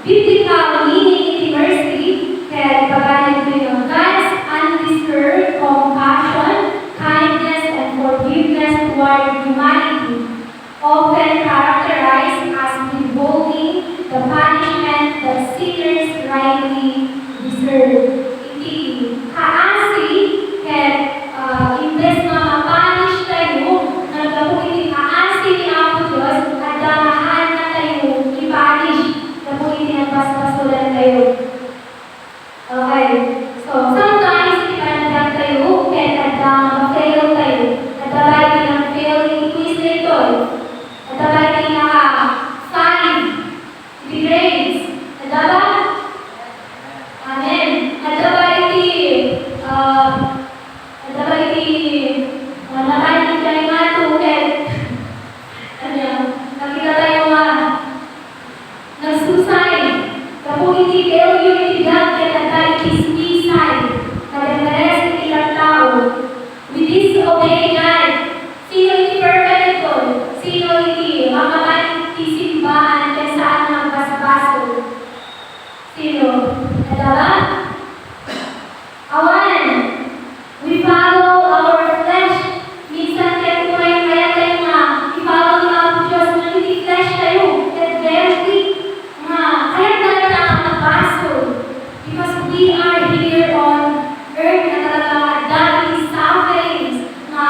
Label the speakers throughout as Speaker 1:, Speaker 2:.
Speaker 1: biblical meaning iti mercy, kaya ipaganit ko yung God's undeserved compassion, kindness, and forgiveness toward humanity, often characterized as withholding the punishment that sinners rightly deserve. Iti kaasi, kaya imbes na mapanish tayo, nagkapo iti kaasi ni Apo Diyos, at damahan na tayo ipanish, na po iti nagbasbasulan tayo. Okay, so sometimes ipanagdag tayo, kaya nagdang-fail tayo, nadabay iti ng failing quiz na ito, nadabay iti naka-5, iti grades, nadabay? Amen. Nadabay iti nalaman tayo nga tuket. Nakita tayo nga nagsusay. Kapag iti failure iti God, kaya nagdali kismisay. Nagdadares iti ilang tao. We disobey God. Sino iti perfect ito? Sino iti makaman iti simbahan kaya saan ang basbaso? Sino? Nadala? Awan. We follow our flesh. Minsan kaya tayo nga, i-follow ni Apo Diyos na hindi flesh tayo. That very weak. Kaya tayo na ang baso. Because we are here on earth na talaga dahil sufferings na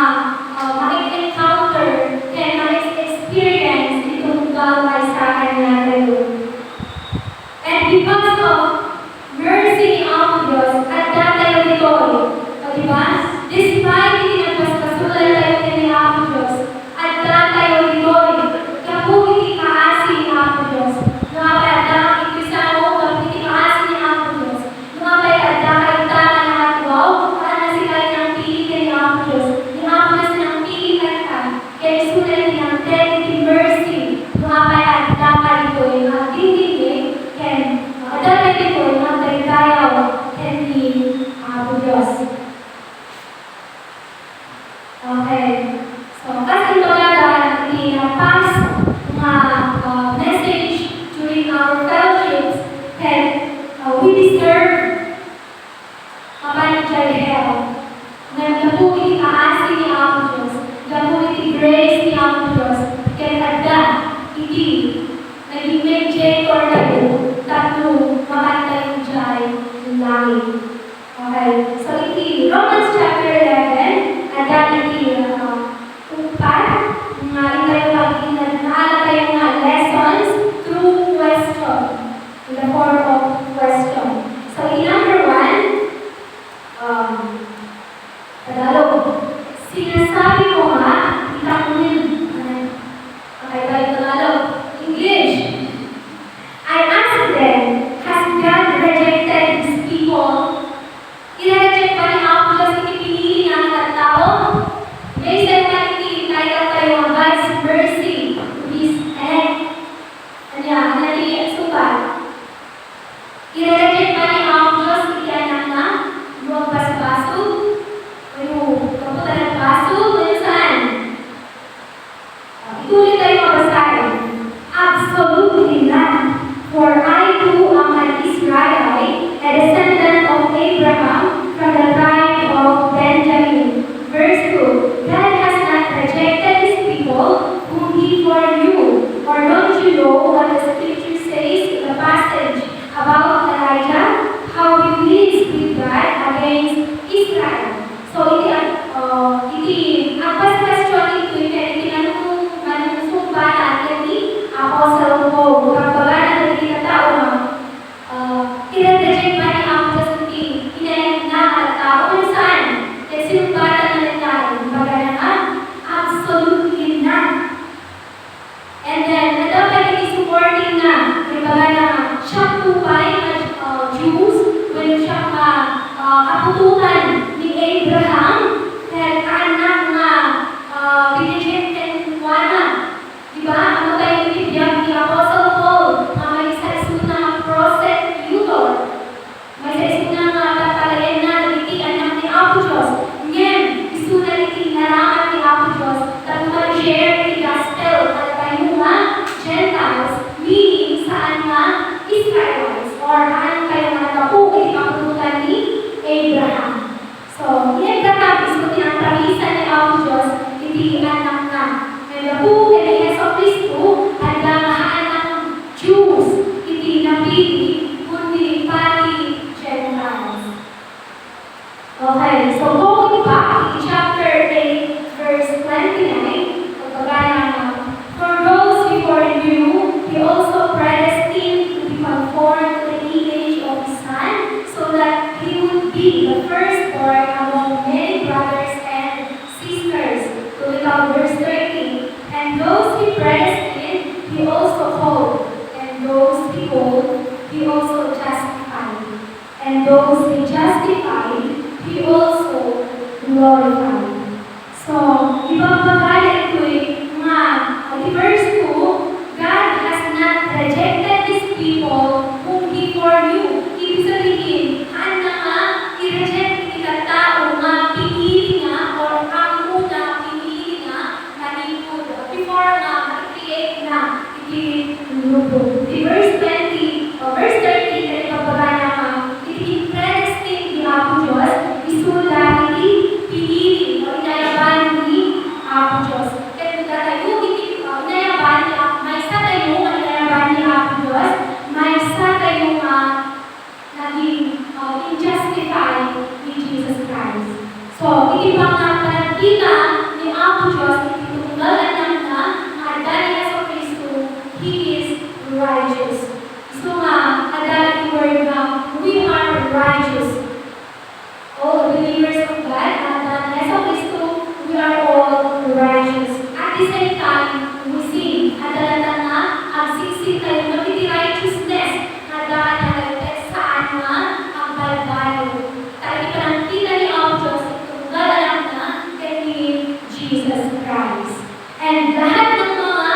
Speaker 1: ma-encounter and ma-experience itong gaway sa kanya tayo. And because of mercy ni Apo Diyos, at tayo dito. Diba? Despite hindi nagpaspasulan tayo ni Apo Diyos, at tayo dito, kapag kaasi ni Apo Diyos, nakapayadang ikisamo, kapag kaasi ni Apo Diyos, nakapayadang kaitana na atwaw, para na sila ng pilihan ni Apo Diyos, ni Apo Diyos ng pilihan ka, kaya isunan niya ang tenity mercy, nakapayadang ka dito, yung ating dinig, kaya nakapayadang dito, yung ating tayaw, kaya ni Apo Diyos. Okay. So, kasi talaga, past message during our fellowships that we deserve mapanityay hell. Naglapuin iti kaasi ni Apo Diyos, naglapuin iti grace ni Apo Diyos, kaya tagda, iti, naging mediator tayo, tatlo, mapanityay jay, yung langit. Okay. So, iti Romans chapter 11, ada iti upat, naala tayo nga lessons through question, in the form of question. So, in number 1, Tagalog. Sinasabi ko nga, itakunin. Okay, tayo Tagalog. English. I asked them, has God rejected His people? I-reject ba ni Apo Diyos pinili ng mga tao? May isang title tayo ang God's mercy to His elect. Nali supat. I-reject ba ni Apo Diyos anak na? Yung baso-baso? O yung kaputan ng baso? O yung saan? Ituloy tayo mabasahin. Absolutely not. For I too am an Israelite, a descendant of Abraham, from the tribe of Benjamin. Verse 2, God has not rejected His people whom He foreknew. Or don't you know what the scripture says in the passage about Elijah? How he pleads with God against Israel. So, ang question ito, manusumbahan ni Apostle Paul. Kapag na hindi na tao na, i-reject ba ni Apo Diyos inayin na at tao? Kung saan? Kaya sinumbatan na nagtayo. Baga naman, absolutely not. And then, dapat hindi supporting na. Baga naman, siya tupay na Jews, when siya kapututan ni Abraham, dahil kaanak na binigyan na. Diba? Ano tayo ibigyan ni Apostle Paul? May isa na prosecutor. May isa na tatalayan na nagitian ng ni Apo Diyos. Ngayon, isu na naraman ni Apo Diyos at mag-share ni gospel at kayo nga Gentiles, meaning saan nga or haan kayo nga naku, ipakulutan ni Abraham. So, ni Abraham is kundi ang tamisan ni Apo Diyos, iti anak na. And naku, kaya Yeso Kristo, at haan ng Jews, iti napili, kundi pati Gentiles. Okay, so going back to chapter 8, verse 29, pagkagaya na, for those before you, he also predestined to be conformed to the image of his Son, so that he would be the firstborn among many brothers and sisters. So we come verse 13. And those he predestined, he also called. And those he called, he also justified. And those he justified, he also glorified. So, ibang bagay ito nga, di verse 2, God has not rejected His people whom before you. Ibig sabihin, haan na nga, i-reject kita tao nga, pinili nga, or ang una, pinili nga, nalikod. Before nga, i-create na, i-grupo. Di verse 20, o verse 30, kaya ibang bagay nga, i-predestined ni Apo Diyos, isulat, pinili, o inayaban ni Apo Diyos. Kaya tayo, inayaban ni Apo, may isa tayo ang inayaban ni Apo Diyos, may isa tayo naging injustify ni Jesus Christ. So, hindi pa nga panagkita ni Apo Diyos, itutunggalan lang na, handa ni Yeso Kristo, He is righteous. So nga, handa yung word na, we are righteous. All believers of God, at Yeso Kristo, we are all righteous. At the same time, we sing, at dalatan na, ang siksik tayo ng righteousness, at daan na saan nga, ang balbayo. Tayo ipanangkita ni Apo Diyos, itong galalang na, kay Jesus Christ. And lahat ng mga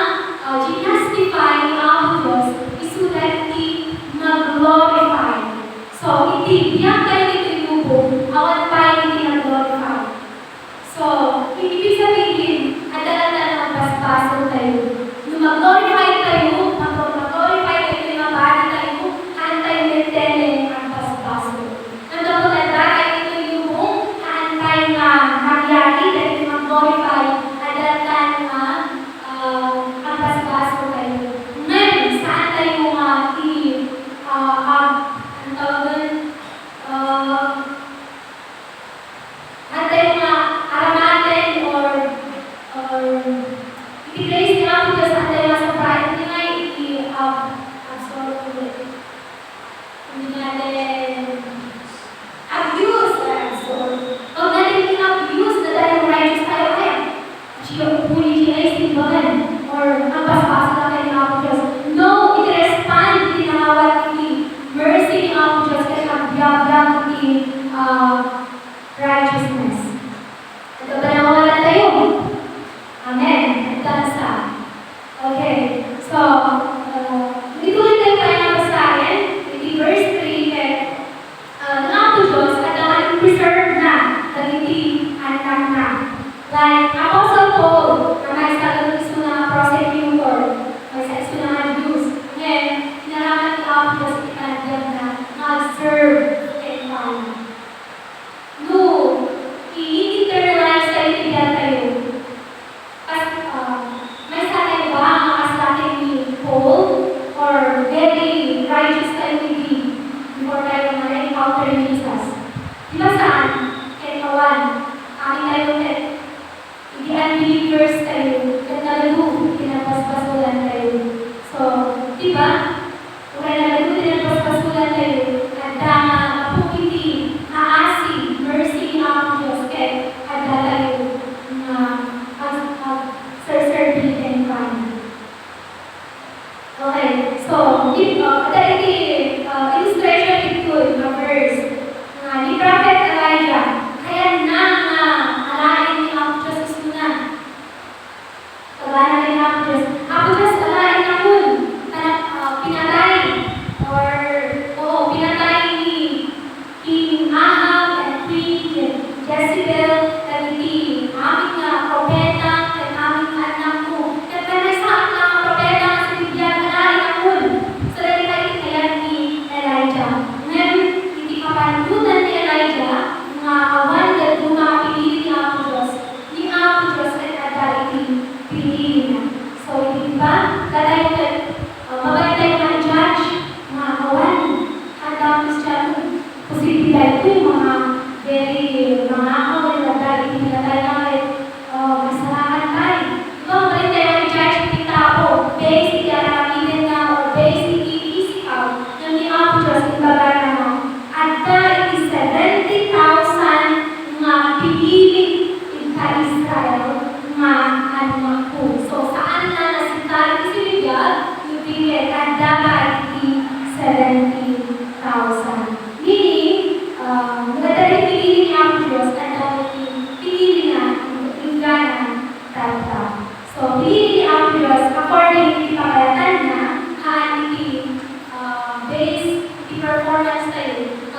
Speaker 1: ginastify ni Apo Diyos, isulat ni mag-glorify. So, hindi, biyak kayo dito yung awan pa hindi nag-glorify. So, ibig sabihin, adalatan ng basbaso tayo. Yung mag-glorify tayo, mag-glorify tayo yung mabari tayo, hantay yung tele ang basbaso. Nandang magandaan ito yung hantay nga magyari dahil yung mag-glorify, adalatan nga ang basbaso tayo. Ngayon, saan tayo nga ang tawag hantay nga aramatin or i-place ni Apo Diyos hantay nga sa pride. Hindi nga i-absorb ulit. Hindi natin abuse or absorb. Huwag natin i-abuse na dahil righteous tayo kaya. Siya upuli siya ay simbahan or ang basbasa na kayo ng Apo Diyos. No, i-respond din ang awat ni mercy ni Apo Diyos kaya nag-biyag-biyag ni righteousness. Ito ba na mawala tayo? Amen. Dansa. Okay. So, dito tayo tayo na basahin. Iti verse 3, nga Apo Diyos at ang preserve na dagiti anak na. Like Apostle Paul, na may sa iso na prosecutor, may sa iso na Jews. Ngayon, inaraman ni Apo Diyos itanagyan na mag-serve and follow. No, i-internalize tayo tiyan tayo. Kasi, may sa tayo ba ang kaslatin ni Paul? Or very righteous tayo ni before tayo na-encounter ni Jesus? Di ba saan? Kaya kawan, aking tayo ulit. Hindi unbelievers tayo, at nalago, pinapaspasulan tayo. So, di ba? Kung nalago, pinapaspasulan tayo, at dama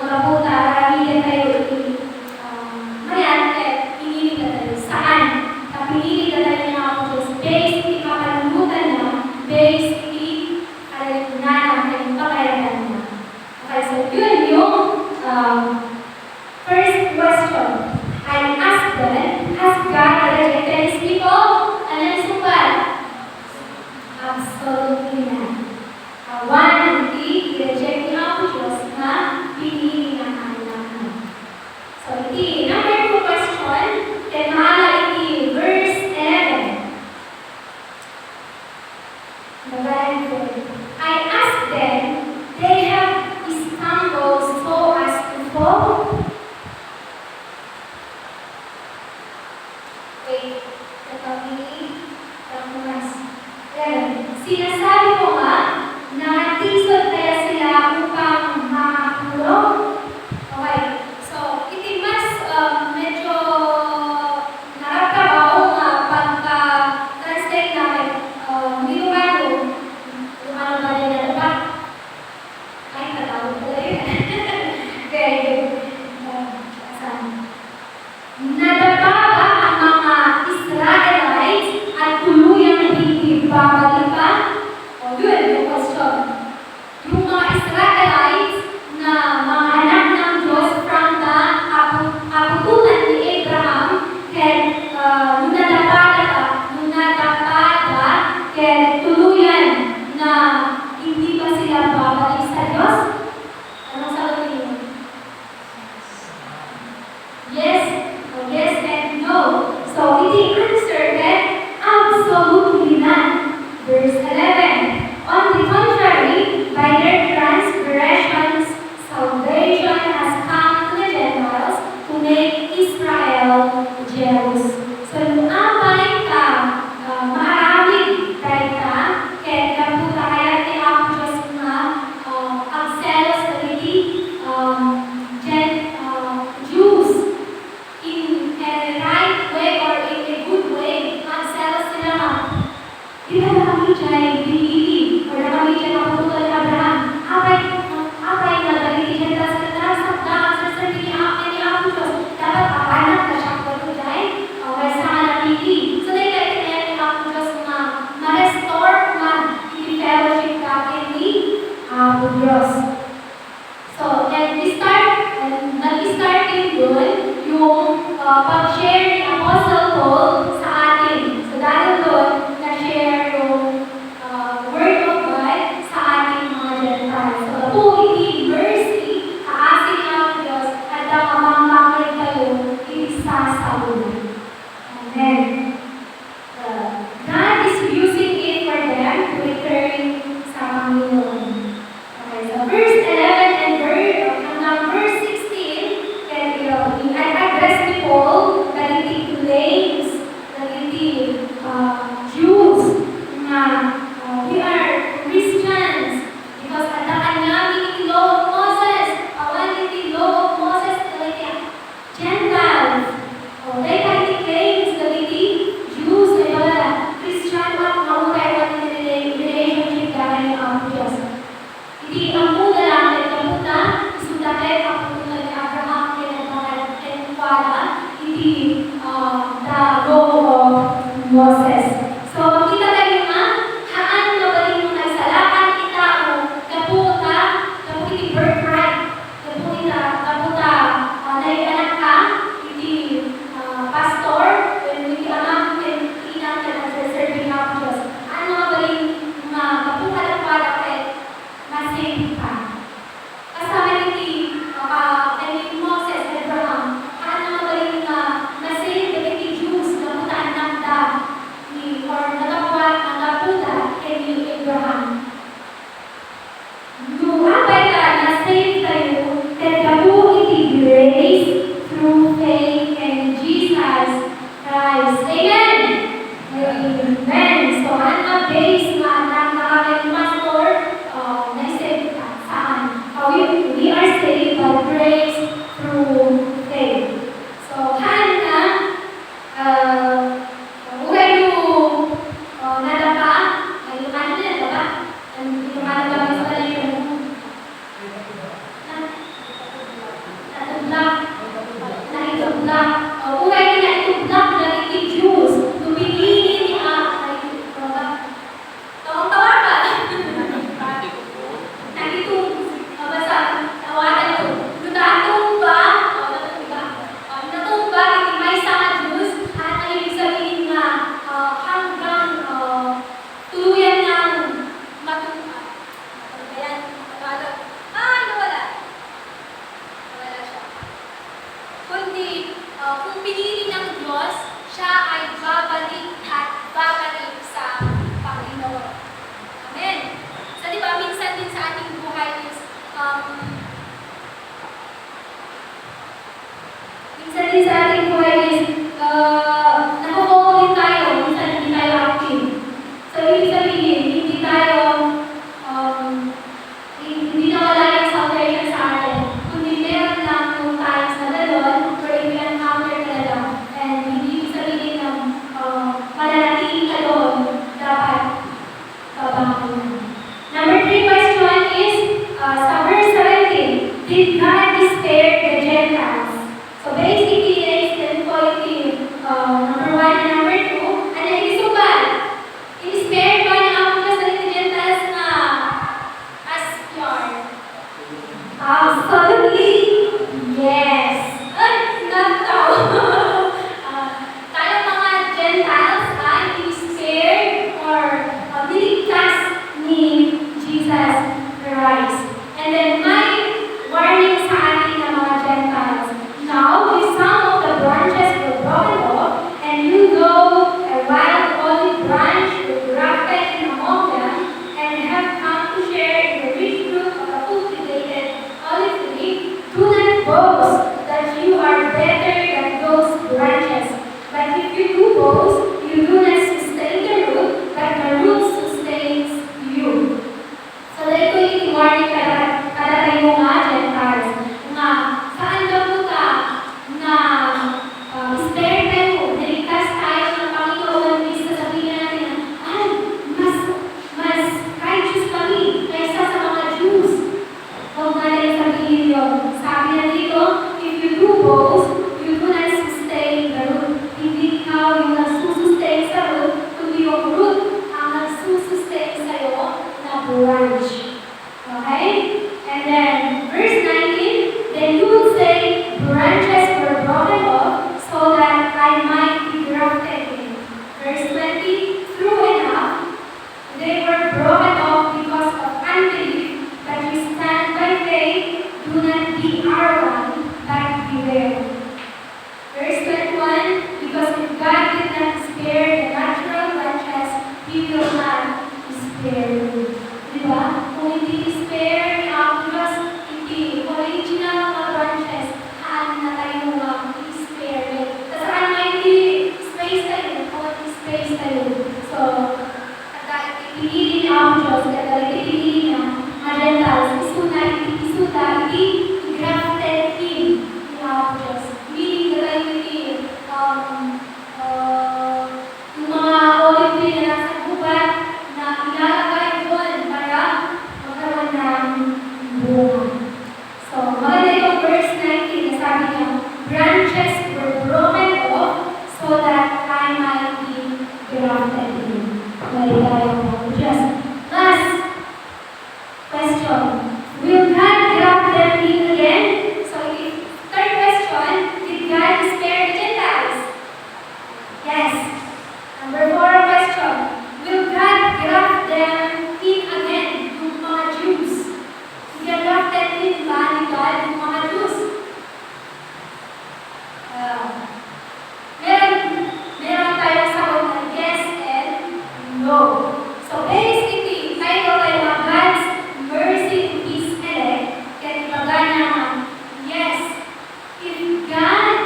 Speaker 1: mga puta, karamihan kayo mayan, pinili ka tayo. Saan? Pinili ka tayo ng ako Diyos. Based, ipapalimutan na. Based, na yung pakayagan na. Okay, so yun yung first question. I asked them, has God rejected His people? Ano yung sumpal? Absolutely not. One, i-reject niya ako Diyos na pinili ng anak mo. So, number 2 question, then mahala verse 11. I asked them, they have stumbled so as to fall. Wait, sinasabi ko nga, nakatisod kaya sila upang makakulong. Okay, so iti mas medyo nakakabaw nga pagka-translate namin. Lumano ba nila diba? Ay, natawag ko lang yun. Very good. Nadapa ba ang mga Israelites at tuluyang hindi babalik pa? O yun, yung question. Yung mga Israelites na mga anak ng Diyos from the kaputunan ni Abraham, kaya nung nadapada, kaya tuluyan na hindi pa sila babalik sa Diyos? Anong sagot niyo? Yes, yes and no. So, the answer is absolutely not. Verse 11. On the contrary, by their transgressions, salvation has come to the Gentiles to make Israel jealous. So, luapay ka, maaramig tayo ka, kaya kaputa kaya tinawag Diyos na ang zealous na Jews in a right way or in a good way, ang zealous sila nga. Di ba kami dyan pinili or kami dyan kapututan ni Abraham? Apay na dahil dyan sa nasakdaan sa sarili ni Apo Diyos. Dapat apanak na siya ko dyan. Okay, sama na pinili. So, dahil kaya ni Apo Diyos na ma-restore man yung fellowship natin ni Apo Diyos. So, nag-start din doon yung pag-share ni Apostle Paul sa atin. So, dahil doon, na-share yung Word of God sa ating mga Gentiles. So, po, hindi mercy, kaasin ang Diyos, at ang mamamangin kayo, isasabuhin. Amen. God is using it for them to return sa Panginoon. Okay, so verse 11 and verse 16, I address ni Paul, naging claims, naging Jews, na we are Christians, because at the kanya, the law of Moses, the law of Moses, Gentiles. Okay, kahit claims, naging Jews, ay wala, Christian, at mahukay at relationship gagawin ng ang Diyos. Hindi ang muna lang, ay kaputa, isundakay ang pupunta ni Abraham, hindi the law of Moses. So, makita tayo nga, haan na ba rin yung nagsalakan itao, kaputa, kaputi birthright, kaputa, naianak ka, hindi pastor, hindi anak, hindi inang ka nagsaserving ng Diyos. Ano nga ba rin mga kaputa na para kay masave ka? Kasama hindi Moses, Abraham, ano nga ba rin masave ka hindi Jews, kaputaan ng or nagapuat ang kaputa kay Abraham. Nuwapay ka na save kayo, kaya kapu iti grace through faith in Jesus Christ. Amen! Amen! So, ano base na nakakalimastor, na-save ka saan? We are saved by grace through faith. So, hana, nadapa, ay lumano na, diba? Lumano ba sa pala yun?
Speaker 2: siya ay babalik at babalik sa Panginoon. Amen. So, di ba, minsan din sa ating buhay is,
Speaker 1: Minsan din sa ating buhay is, nakukulit tayo, minsan hindi tayo active. So, ibig sabihin, hindi tayo, hindi na wala yung salvation sa atin. Kundi meron lang yung times na gano'n, where we encounter talaga. And hindi sabihin na mananatili ka doon, dapat babangon na. Number 3 question is, sa verse 17, did God spare the Gentiles? So basically, it is quality number 1 and number 2. And then isubal, in-spare ba niya ako sa the Gentiles na as pure? Absolutely, yes. Not daw. Tayong mga Gentiles ay in-spared or niligtas ni Jesus Christ. And then may warning sa atin ng mga Gentiles. Now, if some of the branches were broken off, and you know a wild olive branch was grafted in among them, and have come to share in the rich fruit of a cultivated olive tree, do not boast that you are better than those branches. But if you do boast, you do not sustain the root, but the root sustains you. So, ito yung warning kada tayo mga Gentiles. Nga, saan daw po ka na spare tayo, niligtas tayo ng Panginoon, is sasabihin natin na, ay, mas righteous kami kaysa sa mga Jews. Huwag natin sabihin yun. Sabi na dito, if you do boast, you do not sustain the root. Hindi ikaw yung nagsusustain sa root, kundi yung root ang nagsusustain sa'yo na branch. Okay? And then, verse 19, then you would say, branches were broken off so that I might be grafted in. Verse 20, true enough, they were broken off because of unbelief, but you stand by faith, do not be arrogant, but beware. Verse 21, because if God did not spare the natural branches, He will not spare you. Diba? Kung hindi spare ni Diyos, hindi original mga branches, haan na tayo spare. Tapos saan nga hindi space tayo, kung space tayo. So, at ipinili ni Diyos, kaya ipinili niya, mga Gentiles, isuda, i-grafted in ni Diyos. Meaning that tayo yung mga olive tree na nasa gubat, na ilalagay doon para magkaroon ng bunga. So, maganda itong verse 19 na sabi niya, branches were broken off so that I might be grafted in. Maligayang po. Just last question. Will God graft them in again? So, third question, did God spare the Gentiles? Yes. Number 4 question. Will God graft them in again, yung mga Jews? Grafted in ba ni God yung mga Jews? Meron tayong sagot na yes and no. So basically, tayo mga God's mercy to His elect, kaya ipagana naman, yes, if God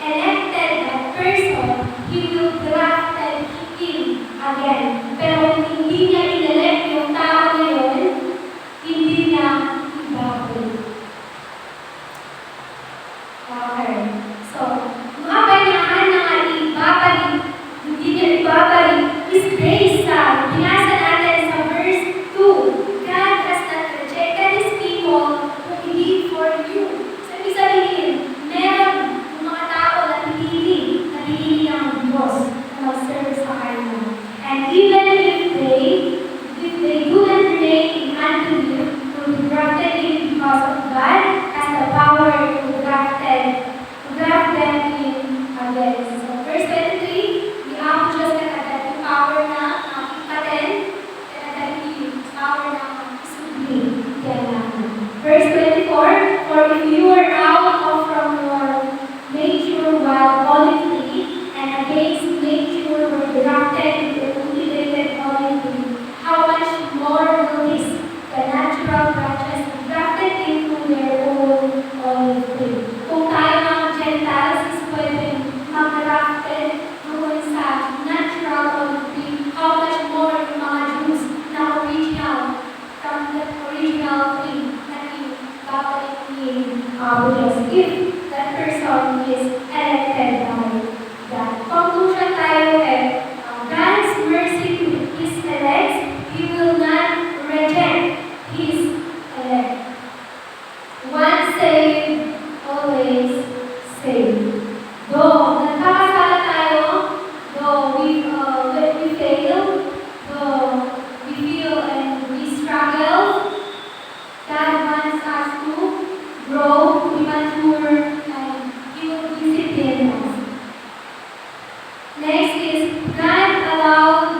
Speaker 1: elected that person, He will grafted in again. Pero kung hindi niya inelect yung tao na yun, hindi niya ibabalik. Okay. So, mga panyahan na nga ibabalik, hindi niya ibabalik, is based sa, binasa natin sa verse 2. God has not rejected His people who believe for you. So, ibig sabihin, meron yung mga tao na pinili ng Diyos na mag-serve sa Kanya. And even if they do not remain in unbelief, to be grafted in because of God has the power to graft them in again. So, verse 23, we have just yung power na makikaten, yung power na isubli. Verse 24, for if you are out of from your nature wild olive tree, and against Apo Diyos if that person is elected by God. Conclusion tayo God's mercy to His elect, He will not reject His elect. Once saved, always saved. Though nagkakasala tayo, though we fail, though we feel and we struggle, God wants us to grow, to be mature, and He will discipline us. Next is God allowed,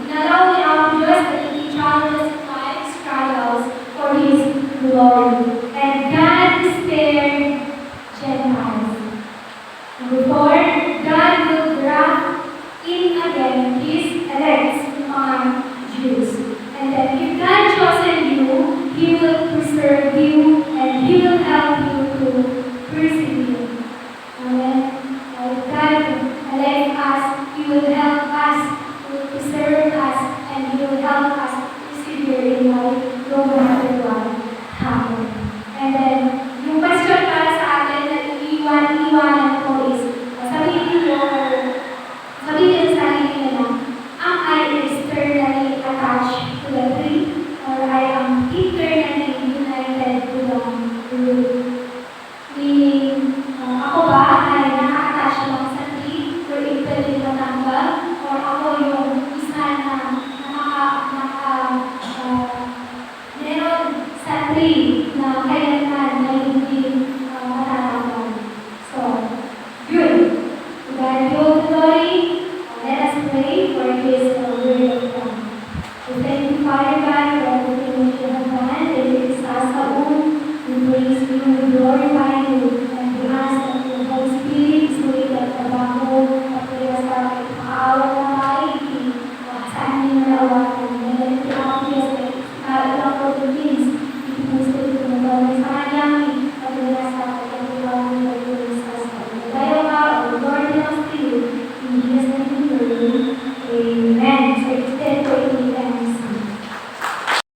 Speaker 1: inallow ni Apo Diyos that He challenges life's trials for His glory. And God spared Gentiles. Number 4, God will graft in again His elect among Jews. And then if God chosen you, He will preserve you and He will help you to persevere. Amen. If God elect us, He will help us, He will preserve us, and He will help us persevere in life no matter what happens. And then, yung question para sa atin na iiwanan ko is, sabihin niyo sa sarili niyo na, am I externally attached to the tree or I am internally united to the root? Meaning, ako ba ay naka-attach lang sa tree or pwede matanggal? Or ako yung isa na meron sa tree